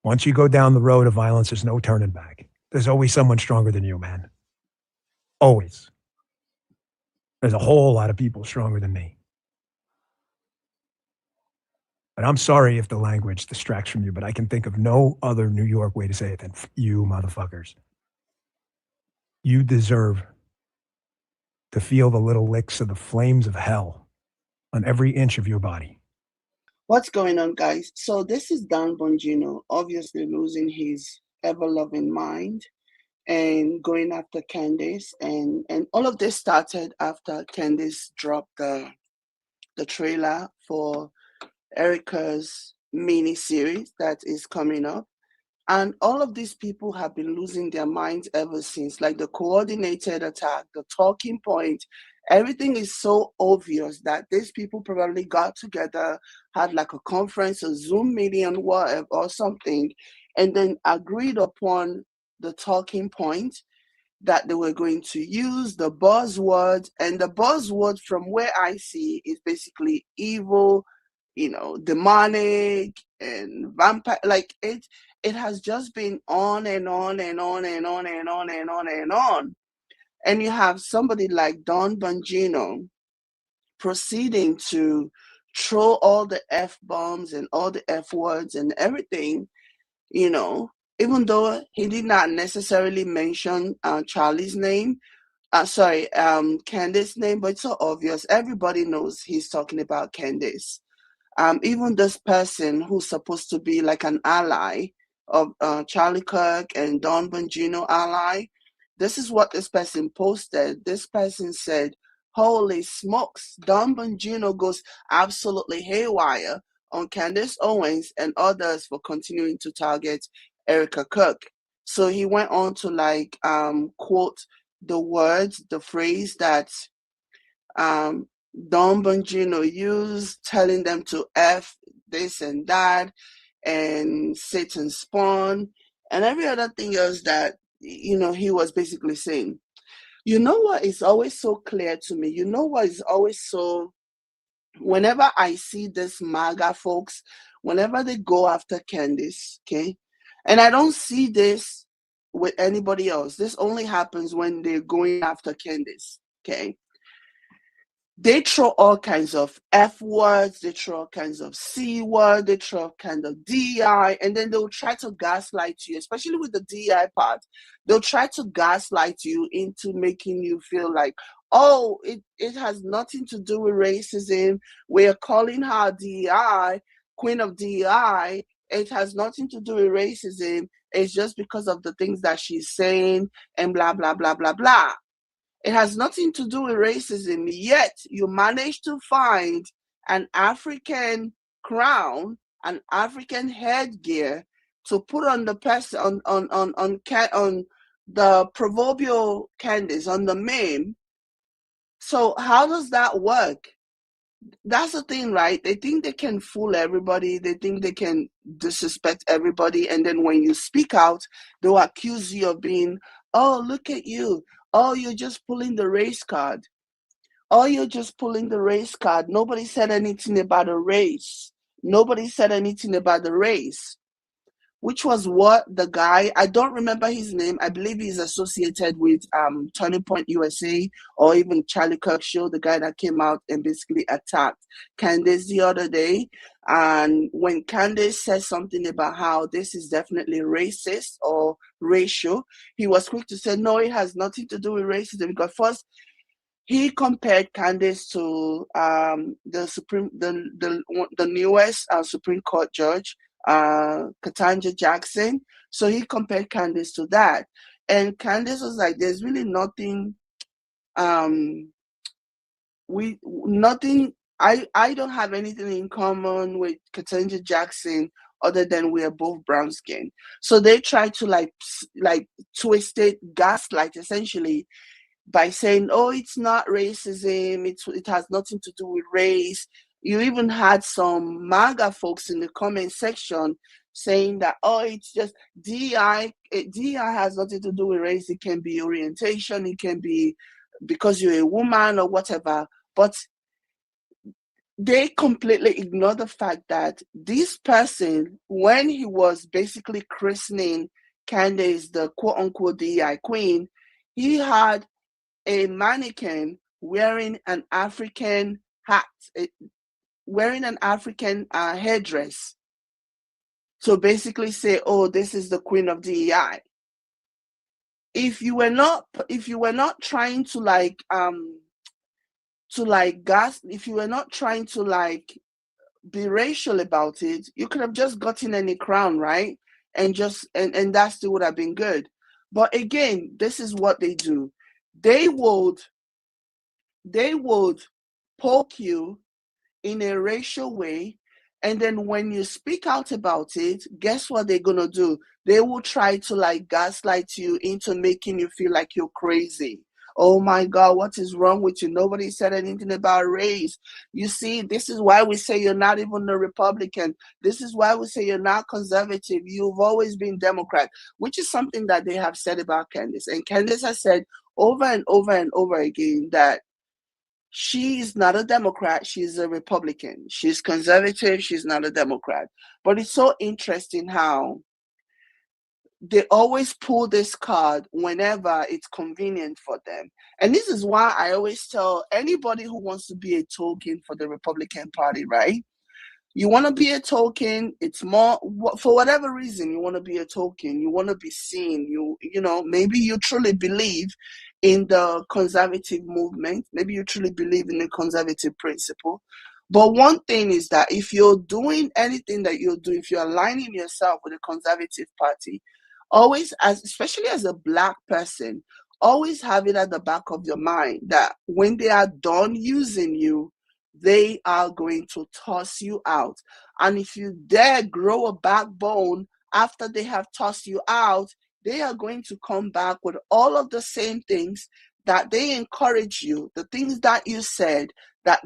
Once you go down the road of violence, there's no turning back. There's always someone stronger than you, man. Always. There's a whole lot of people stronger than me. But I'm sorry if the language distracts from you, but I can think of no other New York way to say it than you motherfuckers. You deserve to feel the little licks of the flames of hell on every inch of your body. What's going on, guys? So this is Don Bongino, obviously losing his ever-loving mind and going after Candace, and all of this started after Candace dropped the trailer for Erika's mini series that is coming up. And all of these people have been losing their minds ever since, like the coordinated attack, the talking point. Everything is so obvious that these people probably got together, had like a conference, a Zoom meeting, whatever, or something, and then agreed upon the talking point that they were going to use, the buzzword. And the buzzword, from where I see, is basically evil, demonic and vampire. Like it has just been on and on and on and on and on and on and on. And you have somebody like Don Bongino proceeding to throw all the F bombs and all the F words and everything, you know, even though he did not necessarily mention Charlie's name, Candace's name, but it's so obvious. Everybody knows he's talking about Candace. Even this person who's supposed to be like an ally of Charlie Kirk and Don Bongino ally, this is what this person posted. This person said, "Holy smokes, Don Bongino goes absolutely haywire on Candace Owens and others for continuing to target Erika Kirk." So he went on to quote the words, the phrase that um, Don Bongino used, telling them to F this and that, and Satan spawn, and every other thing else that, he was basically saying. You know what is always so clear to me? You know what is always so, whenever I see this MAGA folks, whenever they go after Candice, okay, and I don't see this with anybody else. This only happens when they're going after Candice, okay? They throw all kinds of F words, they throw all kinds of C words, they throw all kinds of DI, and then they'll try to gaslight you, especially with the DI part. They'll try to gaslight you into making you feel like, oh, it has nothing to do with racism. We're calling her DI, Queen of DI. It has nothing to do with racism. It's just because of the things that she's saying and blah, blah, blah, blah, blah. It has nothing to do with racism, yet you manage to find an African crown, an African headgear to put on the person on the proverbial Candace, on the meme. So how does that work? That's the thing, right? They think they can fool everybody. They think they can disrespect everybody. And then when you speak out, they'll accuse you of being, oh, look at you. Oh, you're just pulling the race card. Oh, you're just pulling the race card. Nobody said anything about a race. Nobody said anything about the race, which was what the guy, I don't remember his name. I believe he's associated with Turning Point USA or even Charlie Kirk Show, the guy that came out and basically attacked Candace the other day. And when Candace said something about how this is definitely racist or racial, he was quick to say, no, it has nothing to do with racism. Because first, he compared Candace to the newest Supreme Court judge, Katanja Jackson. So he compared Candace to that, and Candace was like, "There's really nothing. Nothing. I don't have anything in common with Katanja Jackson." Other than we are both brown skin, so they try to like twist it, gaslight essentially, by saying, "Oh, it's not racism. It has nothing to do with race." You even had some MAGA folks in the comment section saying that, "Oh, it's just DI. DI has nothing to do with race. It can be orientation. It can be because you're a woman or whatever." But they completely ignore the fact that this person, when he was basically christening Candace the quote-unquote DEI queen, he had a mannequin wearing an African hat, wearing an African headdress, to basically say, oh, this is the queen of DEI. If you were not trying to if you were not trying to be racial about it, you could have just gotten any crown, right? And that still would have been good. But again, this is what they do. They would poke you in a racial way, and then when you speak out about it, guess what they're gonna do? They will try to gaslight you into making you feel like you're crazy. Oh my God, what is wrong with you? Nobody said anything about race. You see, this is why we say you're not even a Republican. This is why we say you're not conservative. You've always been Democrat, which is something that they have said about Candace. And Candace has said over and over and over again that she's not a Democrat, she's a Republican. She's conservative, she's not a Democrat. But it's so interesting how they always pull this card whenever it's convenient for them. And this is why I always tell anybody who wants to be a token for the Republican Party, right? You want to be a token, it's more for whatever reason you want to be a token, you want to be seen, you know, maybe you truly believe in the conservative movement, maybe you truly believe in the conservative principle. But one thing is that if you're doing anything that you're doing, if you're aligning yourself with the Conservative Party, always, especially as a Black person, always have it at the back of your mind that when they are done using you, they are going to toss you out. And if you dare grow a backbone after they have tossed you out, they are going to come back with all of the same things that they encourage you, the things that you said that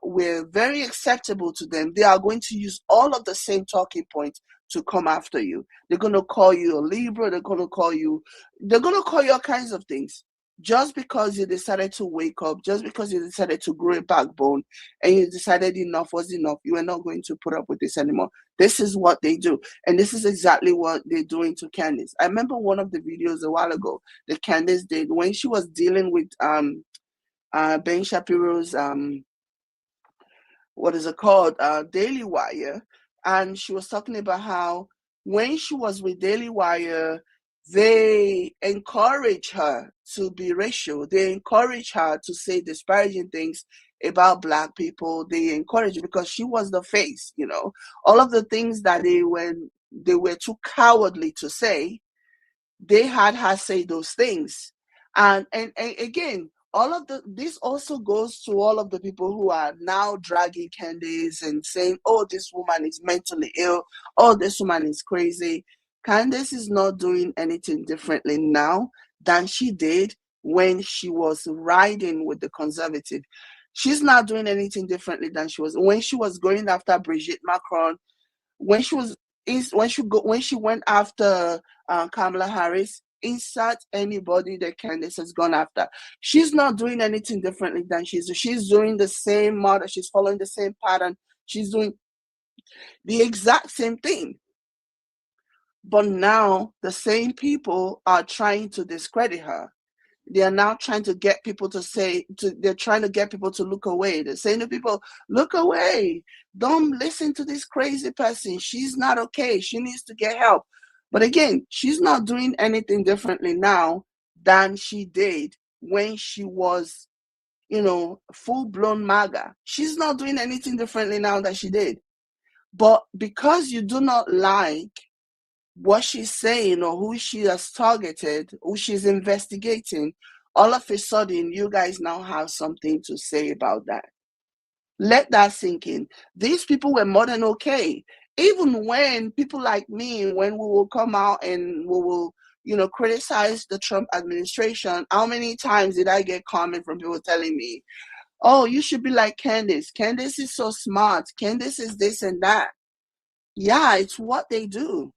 were very acceptable to them. They are going to use all of the same talking points to come after you. They're going to call you a Libra. They're going to call you all kinds of things. Just because you decided to wake up, just because you decided to grow a backbone, and you decided enough was enough, you are not going to put up with this anymore. This is what they do. And this is exactly what they're doing to Candace. I remember one of the videos a while ago that Candace did when she was dealing with Ben Shapiro's what is it called, Daily Wire, and she was talking about how when she was with Daily Wire, they encourage her to be racial. They encourage her to say disparaging things about Black people. They encourage her because she was the face, you know. All of the things that they were too cowardly to say, they had her say those things. And again, this also goes to all of the people who are now dragging Candace and saying, oh, this woman is mentally ill, oh, this woman is crazy. Candace is not doing anything differently now than she did when she was riding with the conservative. She's not doing anything differently than she was when she was going after Brigitte Macron, when she went after Kamala Harris. Insert anybody that Candace has gone after. She's not doing anything differently than she's doing the same model. She's following the same pattern. She's doing the exact same thing. But now the same people are trying to discredit her. They are now trying to get people they're trying to get people to look away. They're saying to people, look away. Don't listen to this crazy person. She's not okay. She needs to get help. But again, she's not doing anything differently now than she did when she was, full-blown MAGA. She's not doing anything differently now than she did. But because you do not like what she's saying or who she has targeted, who she's investigating, all of a sudden you guys now have something to say about that. Let that sink in. These people were more than okay. Even when people like me, when we will come out and we will, criticize the Trump administration, how many times did I get comment from people telling me, oh, you should be like Candace. Candace is so smart. Candace is this and that. Yeah, it's what they do.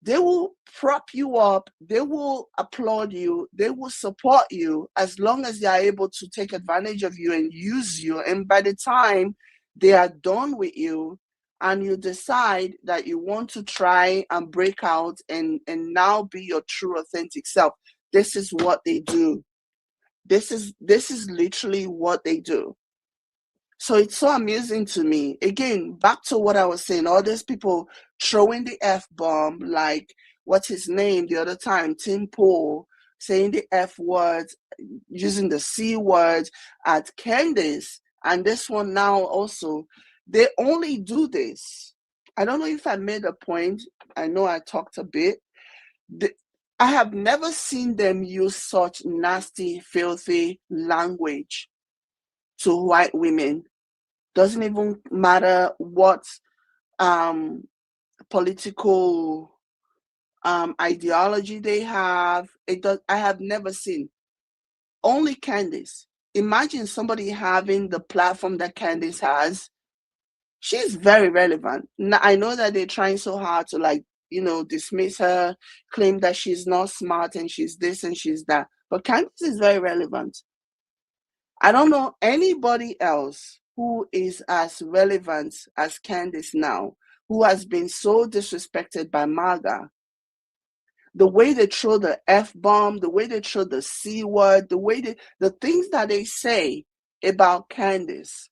They will prop you up, they will applaud you, they will support you as long as they are able to take advantage of you and use you. And by the time they are done with you and you decide that you want to try and break out and now be your true authentic self, this is what they do. This is literally what they do. So it's so amusing to me. Again, back to what I was saying, all these people throwing the F bomb, like what's his name the other time, Tim Pool, saying the F words, using the C words at Candace, and this one now also, they only do this. I don't know if I made a point. I know I talked a bit. I have never seen them use such nasty, filthy language to white women. Doesn't even matter what political ideology they have. It does. I have never seen. Only Candace. Imagine somebody having the platform that Candace has. She's very relevant. Now, I know that they're trying so hard to, like, dismiss her, claim that she's not smart and she's this and she's that. But Candace is very relevant. I don't know anybody else who is as relevant as Candace now, who has been so disrespected by MAGA. The way they throw the F bomb, the way they throw the C word, the things that they say about Candace,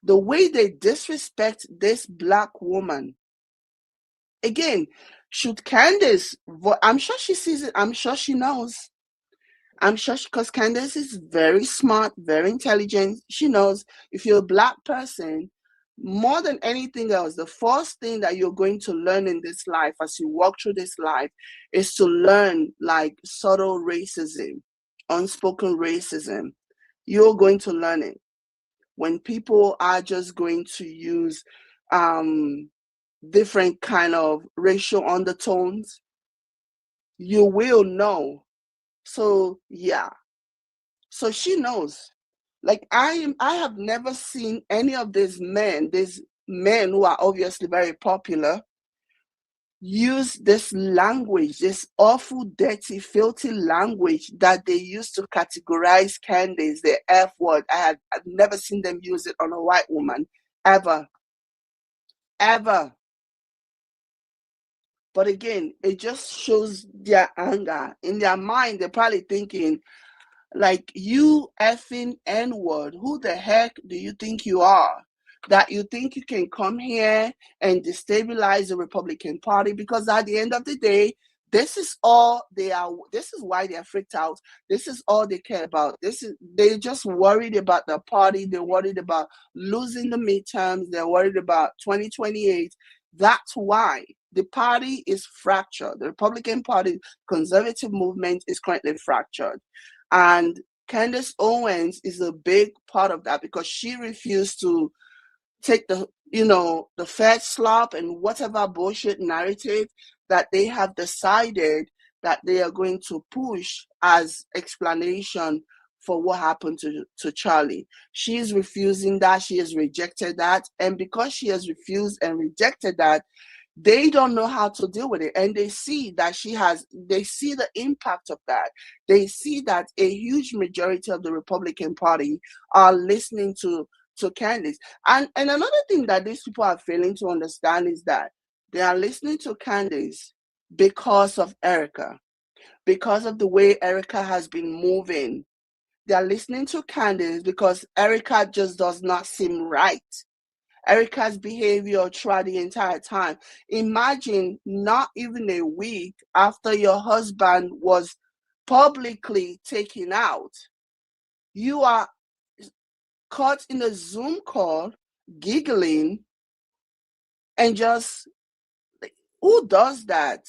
the way they disrespect this Black woman. Again, should Candace, I'm sure she sees it, I'm sure she knows. I'm sure because Candace is very smart, very intelligent. She knows if you're a Black person, more than anything else, the first thing that you're going to learn in this life as you walk through this life is to learn like subtle racism, unspoken racism. You're going to learn it. When people are just going to use different kind of racial undertones, you will know. So yeah. So she knows. Like I have never seen any of these men who are obviously very popular, use this language, this awful, dirty, filthy language that they use to categorize Candace, the F word. I've never seen them use it on a white woman, ever. Ever. But again, it just shows their anger. In their mind, they're probably thinking, like, you effing N-word, who the heck do you think you are? That you think you can come here and destabilize the Republican Party? Because at the end of the day, this is all they are. This is why they are freaked out. This is all they care about. They're just worried about the party. They're worried about losing the midterms. They're worried about 2028. That's why the party is fractured. The Republican Party, conservative movement is currently fractured. And Candace Owens is a big part of that because she refused to take the fed slop and whatever bullshit narrative that they have decided that they are going to push as explanation for what happened to Charlie. She is refusing that. She has rejected that. And because she has refused and rejected that, they don't know how to deal with it. And they see that they see the impact of that. They see that a huge majority of the Republican Party are listening to Candace. And another thing that these people are failing to understand is that they are listening to Candace because of Erika, because of the way Erika has been moving. They are listening to Candace because Erika just does not seem right. Erika's behavior throughout the entire time. Imagine not even a week after your husband was publicly taken out, you are caught in a Zoom call, giggling, and just, who does that?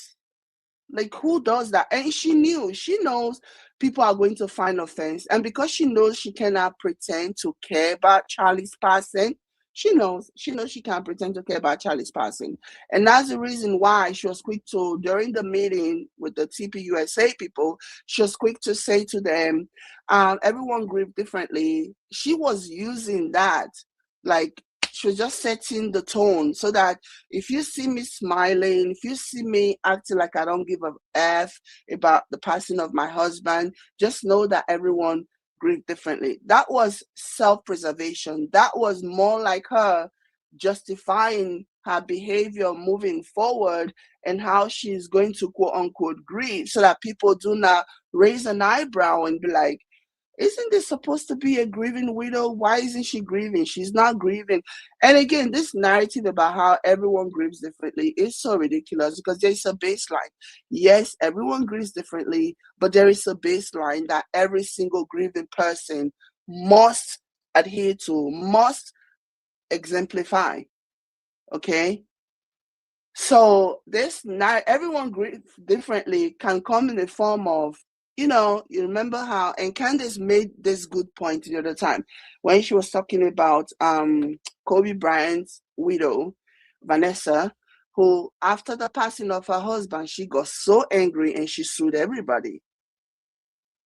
Like, who does that? And she knows people are going to find offense. And because she knows she cannot pretend to care about Charlie's passing, she knows she can't pretend to care about Charlie's passing. And that's the reason why she was quick to, during the meeting with the TPUSA people, she was quick to say to them, everyone grieved differently. She was using that, like, she was just setting the tone so that if you see me smiling, if you see me acting like I don't give a F about the passing of my husband, just know that everyone grieved differently. That was self-preservation. That was more like her justifying her behavior moving forward and how she's going to quote unquote grieve so that people do not raise an eyebrow and be like, isn't this supposed to be a grieving widow? Why isn't she grieving? She's not grieving. And again, this narrative about how everyone grieves differently is so ridiculous because there's a baseline. Yes, everyone grieves differently, but there is a baseline that every single grieving person must adhere to, must exemplify. Okay? So this not everyone grieves differently can come in the form of, you remember how, and Candace made this good point the other time when she was talking about Kobe Bryant's widow, Vanessa, who after the passing of her husband, she got so angry and she sued everybody.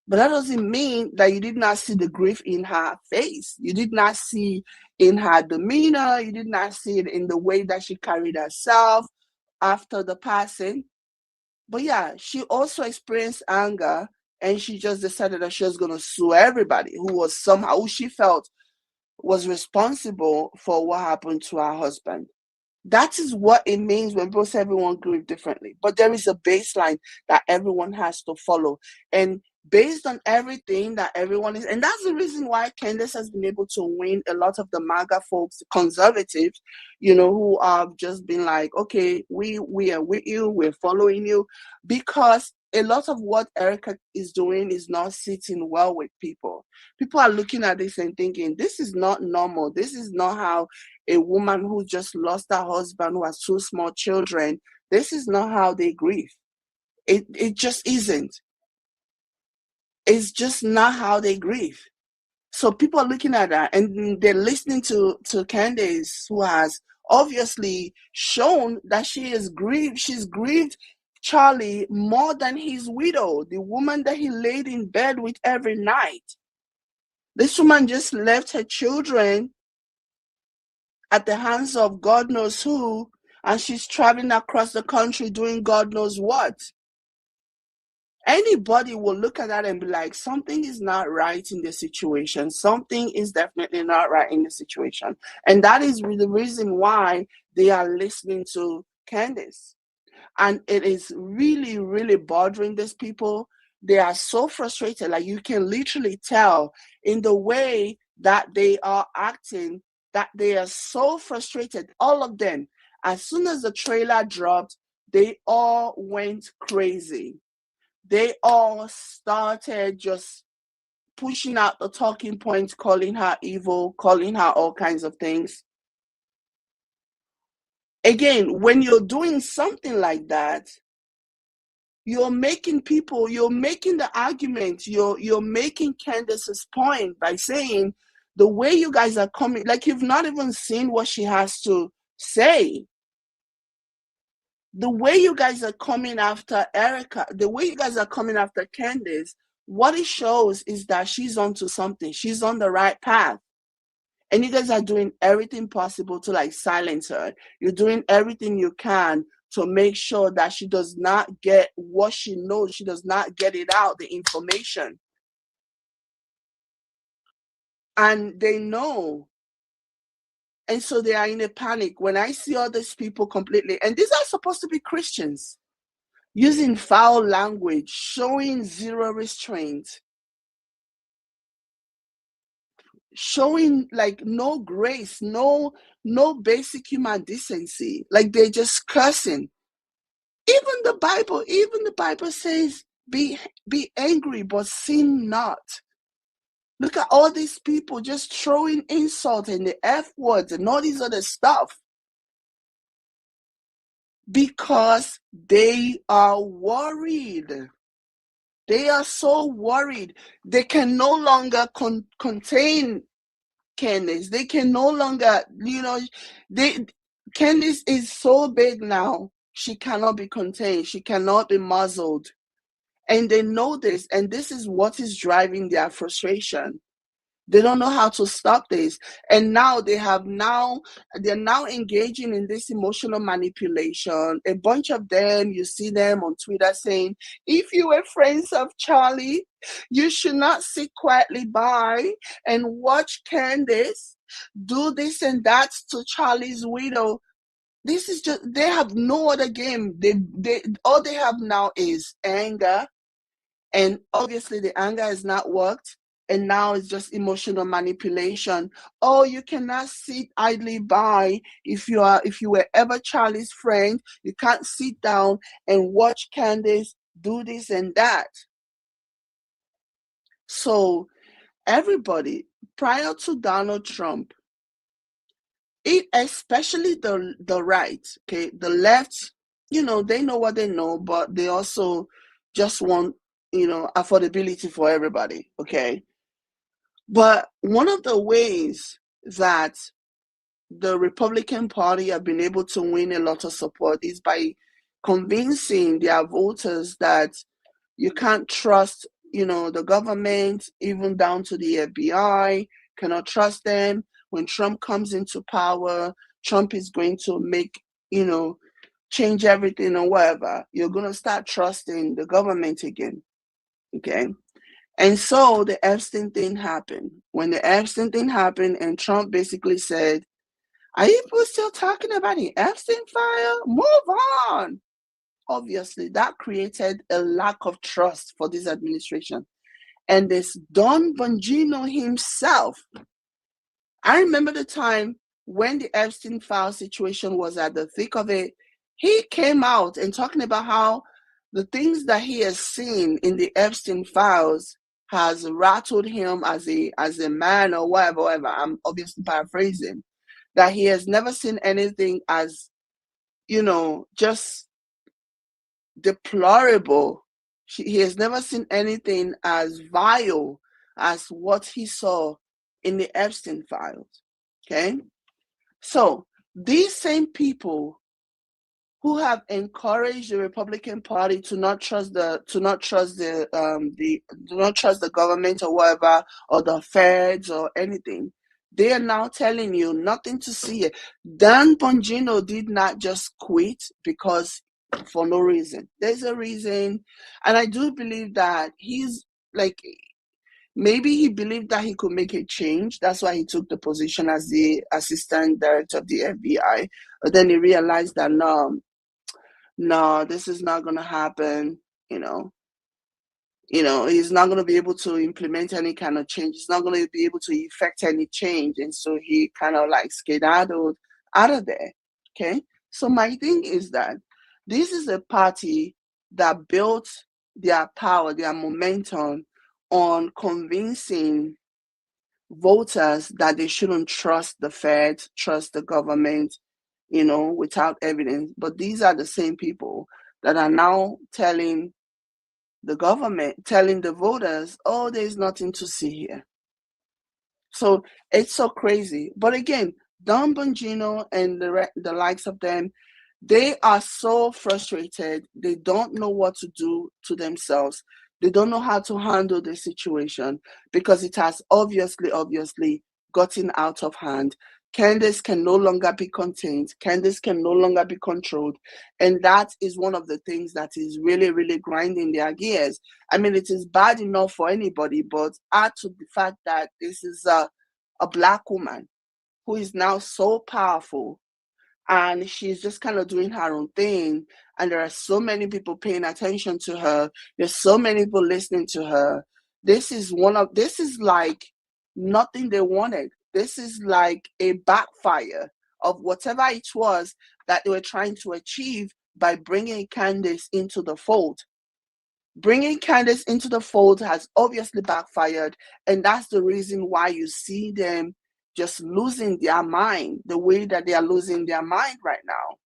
But that doesn't mean that you did not see the grief in her face. You did not see in her demeanor. You did not see it in the way that she carried herself after the passing. But yeah, she also experienced anger and she just decided that she was going to sue everybody who she felt was responsible for what happened to her husband. That is what it means when people say everyone grieve differently. But there is a baseline that everyone has to follow. And based on everything that everyone is, and that's the reason why Candace has been able to win a lot of the MAGA folks, conservatives, who have just been like, okay, we are with you, we're following you, because a lot of what Erika is doing is not sitting well with people. People are looking at this and thinking, this is not normal. This is not how a woman who just lost her husband, who has 2 small children, this is not how they grieve. It just isn't. It's just not how they grieve. So people are looking at that and they're listening to Candace, who has obviously shown that she is grieved. She's grieved Charlie more than his widow, the woman that he laid in bed with every night. This woman just left her children at the hands of God knows who, and she's traveling across the country doing God knows what. Anybody will look at that and be like, something is not right in the situation. Something is definitely not right in the situation. And that is the reason why they are listening to Candace. And it is really, really bothering these people. They are so frustrated. Like, you can literally tell in the way that they are acting that they are so frustrated. All of them. As soon as the trailer dropped, they all went crazy. They all started just pushing out the talking points, calling her evil, calling her all kinds of things. Again, when you're doing something like that, you're making the argument, you're making Candace's point by saying the way you guys are coming, like you've not even seen what she has to say. The way you guys are coming after Erika, the way you guys are coming after Candace, what it shows is that she's onto something. She's on the right path. And you guys are doing everything possible to silence her. You're doing everything you can to make sure that she does not get what she knows. She does not get it out, the information. And they know. And so they are in a panic. When I see all these people completely, and these are supposed to be Christians, using foul language, showing zero restraint, showing no grace, no basic human decency. They're just cursing. Even the Bible says, be angry, but sin not. Look at all these people just throwing insult and the F words and all these other stuff. Because they are worried. They are so worried. They can no longer contain Candace. They can no longer, Candace is so big now, she cannot be contained. She cannot be muzzled. And they know this, and this is what is driving their frustration. They don't know how to stop this. And now they're now engaging in this emotional manipulation. A bunch of them, you see them on Twitter saying, if you were friends of Charlie, you should not sit quietly by and watch Candace do this and that to Charlie's widow. This is just, they have no other game. They all they have now is anger. And obviously the anger has not worked. And now it's just emotional manipulation. Oh, you cannot sit idly by. If you were ever Charlie's friend, you can't sit down and watch Candace do this and that. So everybody, prior to Donald Trump, especially the right, okay, the left, they know what they know, but they also just want, affordability for everybody, okay? But one of the ways that the Republican Party have been able to win a lot of support is by convincing their voters that you can't trust, the government, even down to the FBI, cannot trust them. When Trump comes into power, Trump is going to make, change everything or whatever. You're going to start trusting the government again, okay? And so the Epstein thing happened. When the Epstein thing happened and Trump basically said, are you people still talking about the Epstein file? Move on. Obviously, that created a lack of trust for this administration. And this Don Bongino himself, I remember the time when the Epstein file situation was at the thick of it, he came out and talking about how the things that he has seen in the Epstein files has rattled him as a man or whatever. I'm obviously paraphrasing. That he has never seen anything as, just deplorable. He has never seen anything as vile as what he saw in the Epstein files. Okay? So these same people who have encouraged the Republican Party to not trust the government or whatever, or the feds or anything, they are now telling you nothing to see it. Dan Bongino did not just quit because for no reason. There's a reason, and I do believe that he's like, maybe he believed that he could make a change. That's why he took the position as the assistant director of the FBI. But then he realized that no, this is not going to happen. He's not going to be able to implement any kind of change. He's not going to be able to effect any change. And so he kind of like skedaddled out of there. Okay. So my thing is that this is a party that built their power, their momentum on convincing voters that they shouldn't trust the Fed, trust the government, without evidence. But these are the same people that are now telling the government, telling the voters, oh, there's nothing to see here. So it's so crazy. But again, Don Bongino and the likes of them, they are so frustrated. They don't know what to do to themselves. They don't know how to handle the situation because it has obviously gotten out of hand. Candace can no longer be contained. Candace can no longer be controlled. And that is one of the things that is really, really grinding their gears. I mean, it is bad enough for anybody, but add to the fact that this is a Black woman who is now so powerful, and she's just kind of doing her own thing. And there are so many people paying attention to her. There's so many people listening to her. This is like nothing they wanted. This is like a backfire of whatever it was that they were trying to achieve by bringing Candace into the fold. Bringing Candace into the fold has obviously backfired, and that's the reason why you see them just losing their mind the way that they are losing their mind right now.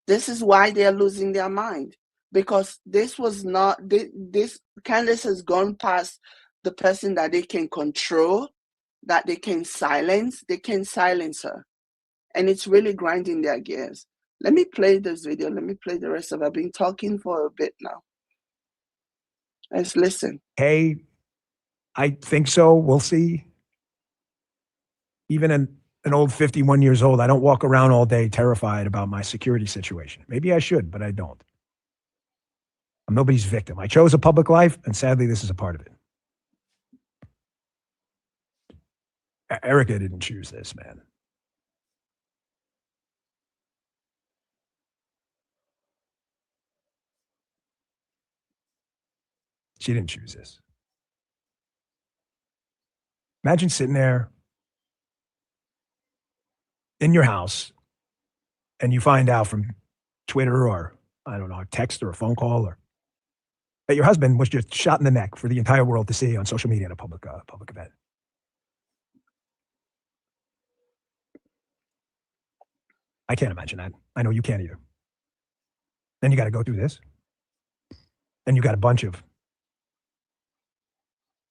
This is why they are losing their mind, because this was not this Candace has gone past the person that they can control, that they can silence. They can silence her, and it's really grinding their gears. Let me play this video. Let me play the rest of it. I've been talking for a bit now. Let's listen. Hey, I think so. We'll see. Even an old 51 years old, I don't walk around all day terrified about my security situation. Maybe I should, but I don't. I'm nobody's victim. I chose a public life, and sadly, this is a part of it. Erika didn't choose this, man. She didn't choose this. Imagine sitting there in your house and you find out from Twitter or, I don't know, a text or a phone call or that your husband was just shot in the neck for the entire world to see on social media at a public event. I can't imagine that. I know you can't either. Then you got to go through this. Then you got a bunch of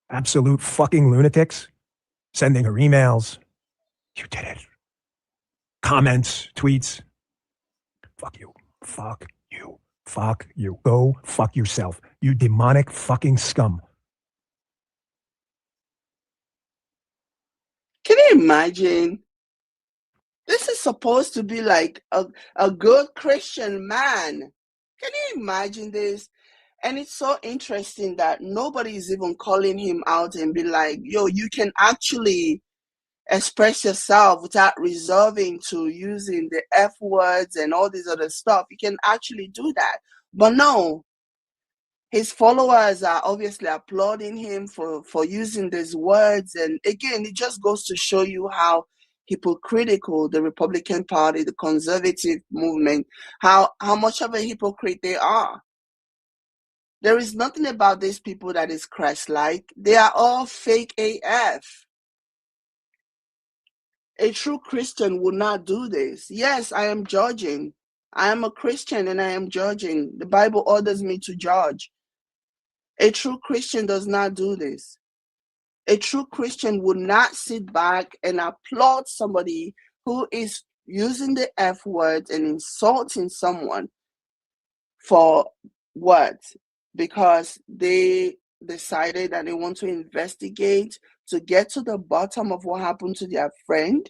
absolute fucking lunatics sending her emails. You did it. Comments, tweets. Fuck you. Fuck you. Fuck you. Go fuck yourself. You demonic fucking scum. Can you imagine? This is supposed to be like a good Christian man. Can you imagine this? And it's so interesting that nobody is even calling him out and be like, yo, you can actually express yourself without resorting to using the F words and all this other stuff. You can actually do that. But no, his followers are obviously applauding him for using these words. And again, it just goes to show you how hypocritical the Republican Party, the conservative movement, how much of a hypocrite they are. There is nothing about these people that is Christ-like. They are all fake AF. A true Christian would not do this. Yes, I am judging. I am a Christian and I am judging. The Bible orders me to judge. A true Christian does not do this. A true Christian would not sit back and applaud somebody who is using the F word and insulting someone for what? Because they decided that they want to investigate to get to the bottom of what happened to their friend.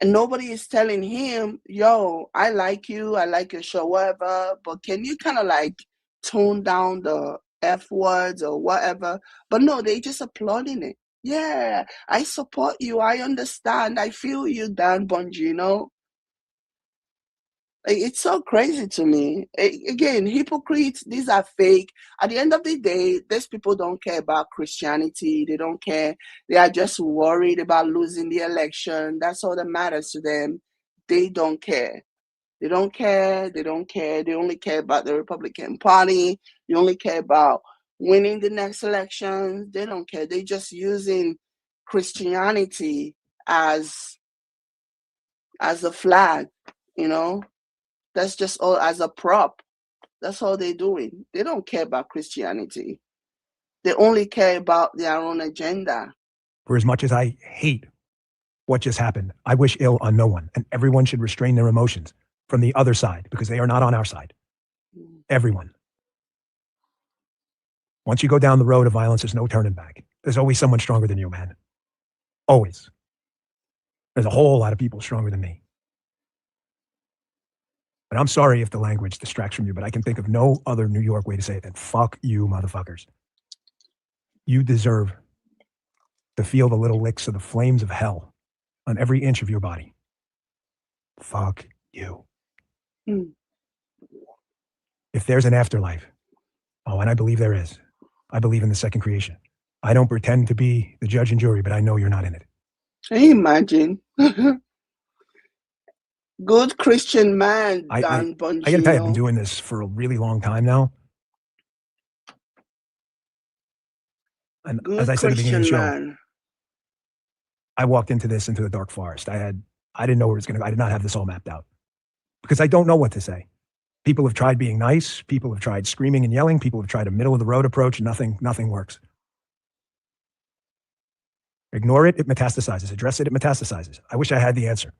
And nobody is telling him, yo, I like you, I like your show, whatever, but can you kind of like tone down the F words or whatever? But no, they just applauding it. Yeah, I support you, I understand, I feel you, Dan Bongino. It's so crazy to me. Again, hypocrites, these are fake. At the end of the day, these people don't care about Christianity. They don't care. They are just worried about losing the election. That's all that matters to them. They don't care. They don't care. They don't care. They only care about the Republican Party. They only care about winning the next election. They don't care. They're just using Christianity as a flag, you know? That's just all as a prop. That's all they're doing. They don't care about Christianity. They only care about their own agenda. For as much as I hate what just happened, I wish ill on no one, and everyone should restrain their emotions from the other side because they are not on our side. Everyone. Once you go down the road of violence, there's no turning back. There's always someone stronger than you, man. Always. There's a whole lot of people stronger than me. But I'm sorry if the language distracts from you, but I can think of no other New York way to say it than fuck you, motherfuckers. You deserve to feel the little licks of the flames of hell on every inch of your body. Fuck you. If there's an afterlife, oh, and I believe there is. I believe in the second creation. I don't pretend to be the judge and jury, but I know you're not in it. Can you imagine? Good Christian man, Dan Bongino. I gotta tell you, I've been doing this for a really long time now. And Good as I said at the beginning of the show, man. I walked into the dark forest. I didn't know where it was going to go. I did not have this all mapped out because I don't know what to say. People have tried being nice. People have tried screaming and yelling. People have tried a middle of the road approach. Nothing works. Ignore it. It metastasizes. Address it. It metastasizes. I wish I had the answer.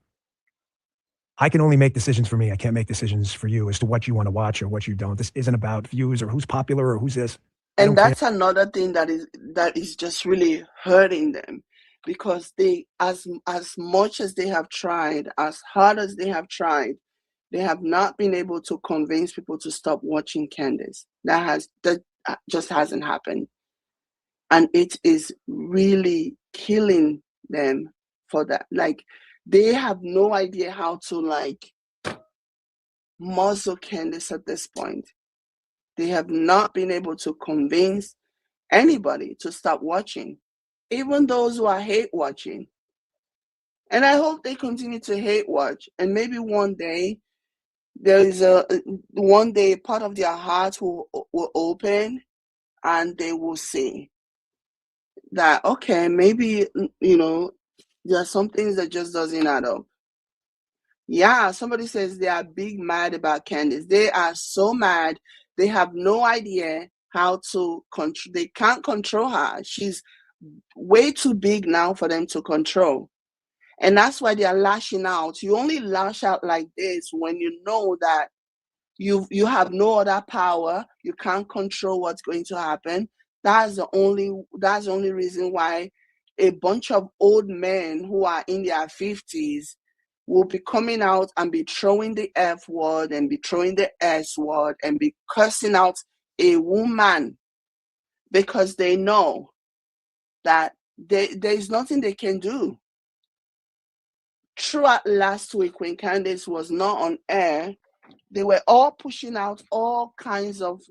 I can only make decisions for me. I can't make decisions for you as to what you want to watch or what you don't. This isn't about views or who's popular or who's this. And that's another thing that is just really hurting them, because they, as much as they have tried, as hard as they have tried, they have not been able to convince people to stop watching Candace. That just hasn't happened. And it is really killing them for that. Like, they have no idea how to, like, muzzle Candace at this point. They have not been able to convince anybody to stop watching, even those who are hate watching. And I hope they continue to hate watch, and maybe one day part of their hearts will open, and they will see that, okay, maybe, there are some things that just doesn't add up. Yeah, somebody says they are big mad about Candace. They are so mad. They have no idea how to control. They can't control her. She's way too big now for them to control. And that's why they are lashing out. You only lash out like this when you know that you have no other power. You can't control what's going to happen. That's the only reason why a bunch of old men who are in their 50s will be coming out and be throwing the F word and be throwing the S word and be cursing out a woman, because they know that there's nothing they can do. Throughout last week, when Candace was not on air, they were all pushing out all kinds of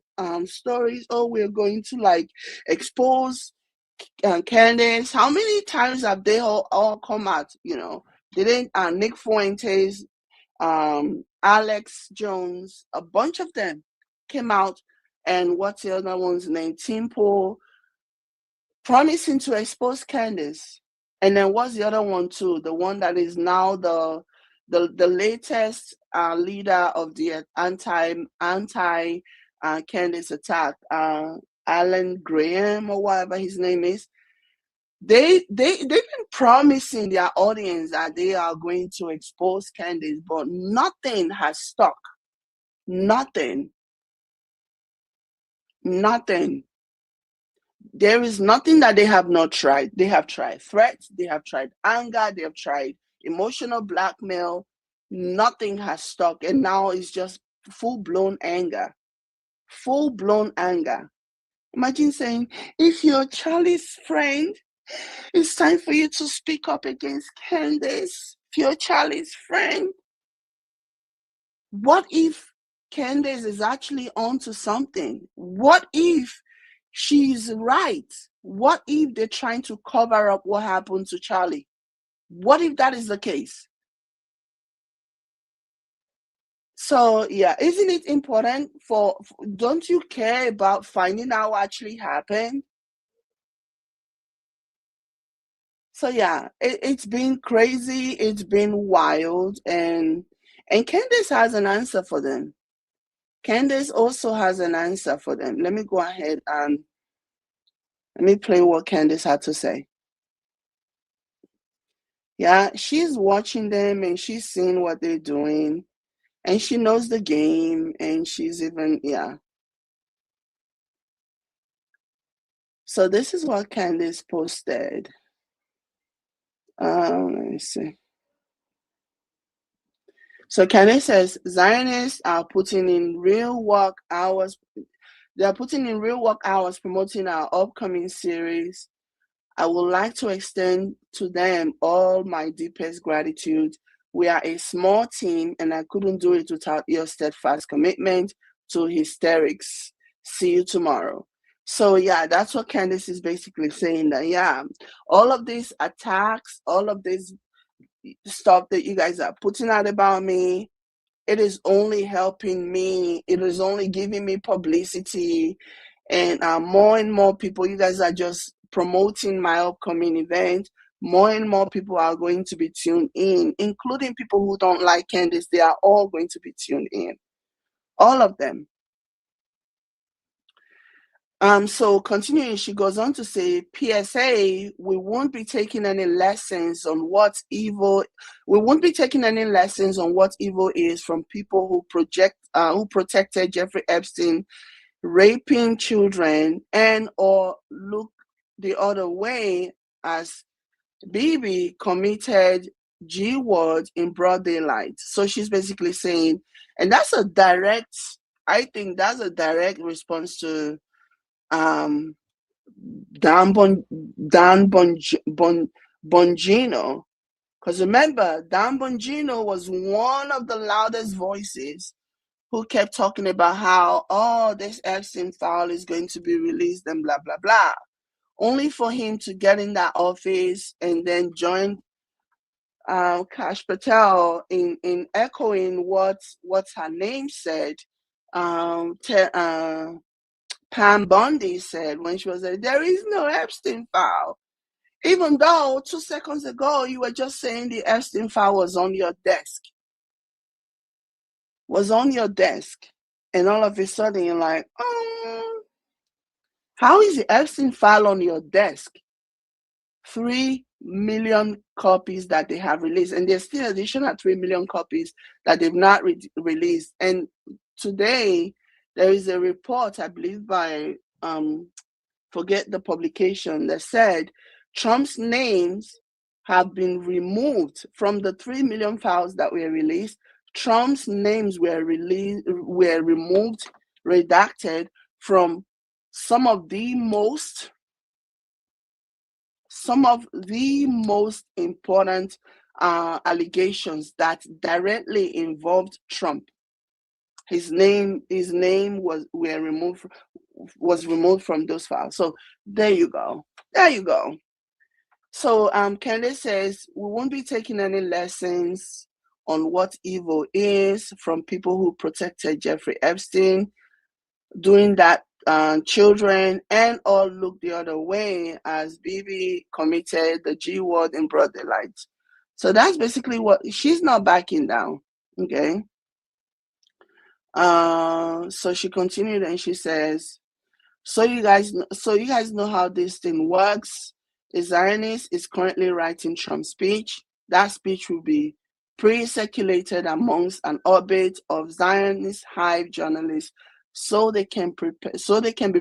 stories. Oh, we're going to, like, expose Candace. How many times have they all come out? They didn't. Nick Fuentes, Alex Jones, a bunch of them came out, and what's the other one's name? Timpo, promising to expose Candace. And then what's the other one too? The one that is now the latest leader of the anti Candace attack, Alan Graham or whatever his name is. They've been promising their audience that they are going to expose Candace, but nothing has stuck. Nothing. There is nothing that they have not tried. They have tried threats, they have tried anger, they have tried emotional blackmail. Nothing has stuck. And now it's just full-blown anger. Full-blown anger. Imagine saying, if you're Charlie's friend, it's time for you to speak up against Candace. If you're Charlie's friend. What if Candace is actually onto something? What if she's right? What if they're trying to cover up what happened to Charlie? What if that is the case? So, yeah, isn't it important don't you care about finding out what actually happened? So, yeah, it's been crazy. It's been wild. And Candace has an answer for them. Candace also has an answer for them. Let me go ahead and let me play what Candace had to say. Yeah, she's watching them and she's seeing what they're doing. And she knows the game, and she's even, yeah. So this is what Candace posted. Let me see. So Candace says, Zionists are putting in real work hours. They are putting in real work hours promoting our upcoming series. I would like to extend to them all my deepest gratitude. We are a small team, and I couldn't do it without your steadfast commitment to hysterics. See you tomorrow. So, yeah, that's what Candace is basically saying, that, yeah, all of these attacks, all of this stuff that you guys are putting out about me, it is only helping me. It is only giving me publicity. And more and more people, you guys are just promoting my upcoming event. More and more people are going to be tuned in, including people who don't like Candace. They are all going to be tuned in. All of them. So continuing, she goes on to say, PSA, we won't be taking any lessons on what's evil. We won't be taking any lessons on what evil is from people who protected Jeffrey Epstein raping children, and or look the other way as Bibi committed G word in broad daylight. So she's basically saying, and that's a direct, I think that's a direct response to um, Dan Bongino. Because remember, Dan Bongino was one of the loudest voices who kept talking about how, oh, this Epstein file is going to be released and blah, blah, blah. Only for him to get in that office and then join Kash Patel in echoing what her name said. Pam Bondi said when she was there, there is no Epstein file. Even though 2 seconds ago you were just saying the Epstein file was on your desk. And all of a sudden you're like, how is the Epstein file on your desk? 3 million copies that they have released, and there's still additional 3 million copies that they've not released. And today there is a report, I believe by forget the publication, that said Trump's names have been removed from the 3 million files that were released. Trump's names were removed, redacted from some of the most important allegations that directly involved Trump. His name was removed from those files. So there you go. So Candace says we won't be taking any lessons on what evil is from people who protected Jeffrey Epstein, doing that children, and all look the other way as Bibi committed the G word in broad daylight. So that's basically what she's not backing down. Okay. So she continued and she says, so you guys know how this thing works. A Zionist is currently writing Trump's speech. That speech will be pre-circulated amongst an orbit of Zionist hive journalists so they can be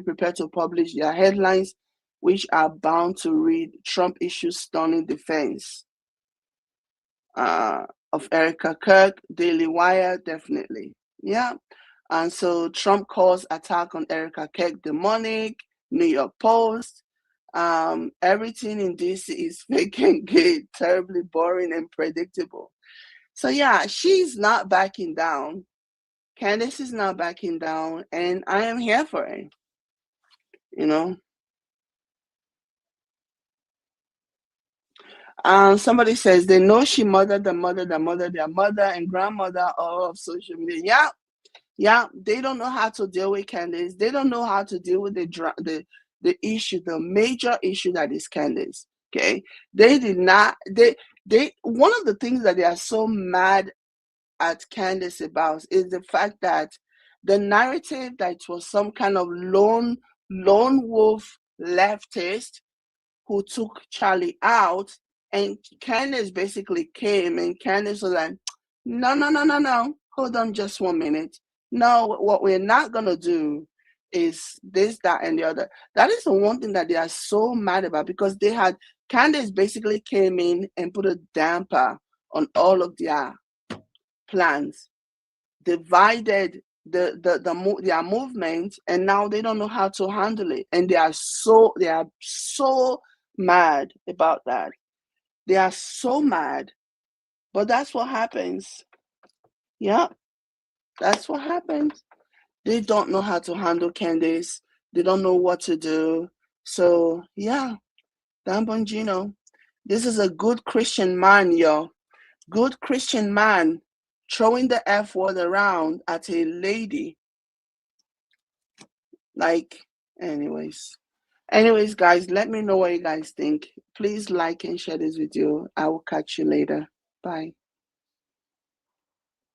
prepared to publish their headlines, which are bound to read Trump issues stunning defense of Erika, Kirk, Daily Wire, definitely. Yeah. And so Trump calls attack on Erika Kirk demonic, New York Post. Everything in DC is fake and gay, terribly boring and predictable. So yeah, she's not backing down. Candace is not backing down, and I am here for it. Somebody says they know she murdered their mother, and grandmother of social media. Yeah, they don't know how to deal with Candace. They don't know how to deal with the issue, the major issue that is Candace. Okay, they did not. They one of the things that they are so mad at Candace about is the fact that the narrative that it was some kind of lone wolf leftist who took Charlie out, and Candace basically came, and Candace was like, no, hold on just 1 minute. No, what we're not going to do is this, that, and the other. That is the one thing that they are so mad about, because Candace basically came in and put a damper on all of their plans, divided their movement, and now they don't know how to handle it, and they are so mad about that. They are so mad, but that's what happens. Yeah, that's what happens. They don't know how to handle Candace. They don't know what to do. So yeah, Dan Bongino, this is a good Christian man, yo. Good Christian man throwing the F word around at a lady. Like, anyways, guys, let me know what you guys think. Please like and share this video. I will catch you later. Bye.